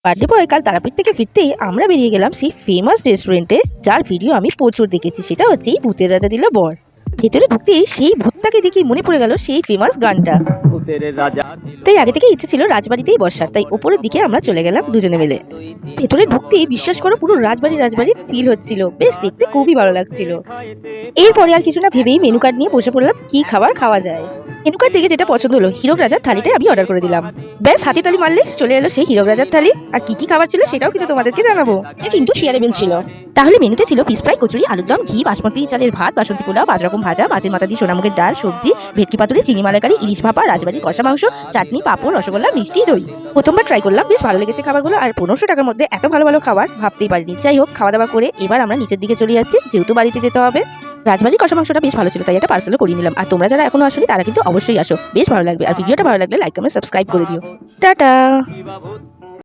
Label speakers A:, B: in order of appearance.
A: Birthday boy কাল তারাপীঠ থেকে ফিরতেই আমরা বেরিয়ে গেলাম সেই ফেমাস রেস্টুরেন্টে, যার ভিডিও আমি প্রচুর দেখেছি। সেটা হচ্ছে এই ভূতের রাজা দিল বর। ভেতরে ঢুকতেই সেই ভূতটাকে দেখে মনে পড়ে গেল সেই ফেমাস গানটা। তাই আগে থেকে ইচ্ছে ছিল রাজবাড়িতেই বসার, তাই ওপরের দিকে আমরা চলে গেলাম দুজনে মিলে। ভেতরে ঢুকতেই বিশ্বাস করো পুরো রাজবাড়ি রাজবাড়ি ফিল হচ্ছিল, বেশ দেখতে খুবই ভালো লাগছিল। এরপরে আর কিছু না ভেবেই মেনু কার্ড নিয়ে বসে পড়লাম কি খাবার খাওয়া যায়। মেনু কার্ড থেকে যেটা পছন্দ হলো হীরক রাজার থালিটাই আমি অর্ডার করে দিলাম। ব্যাস হাতে তালি মারলে চলে এলো সেই হীরক রাজার থালি। আর কি কি খাবার ছিল সেটাও কিন্তু তোমাদেরকে জানাবো। এটা কিন্তু শেয়ারেবল ছিল। তাহলে মেনুতে ছিল ফিশ ফ্রাই, কচুরি, আলুর দম, ঘি, বাসমতি চালের ভাত, বাসন্তী পোলাও, 5 রকম ভাজা, মাছের মাথা দিয়ে সোনামুখের ডাল, সবজি, ভেটকি পাতুরি, চিংড়ি মালাইকারি, ইলিশ ভাপা, রাজবাড়ির কষা মাংস, চাটনি, পাঁপড়, রসগোল্লা, মিষ্টি, দই। প্রথমবার ট্রাই করলাম, বেশ ভালো লেগেছে খাবারগুলো। আর 1500 টাকার মধ্যে এত ভালো ভালো খাবার ভাবতেই পারিনি। যাই হোক, খাওয়া দাওয়া করে এবার আমরা নিচের দিকে চলে যাচ্ছি, যেহেতু বাড়িতে যেতে হবে। রাজবাড়ির কষা মাংসটা বেশ ভালো ছিল, তাই এটা পার্সেলও করিয়ে নিলাম। আর তোমরা যারা এখনো আসোনি তারা কিন্তু অবশ্যই আসো, বেশ ভালো লাগবে। আর ভিডিওটা ভালো লাগলে লাইক কমেন্ট সাবস্ক্রাইব করে দিও। টাটা।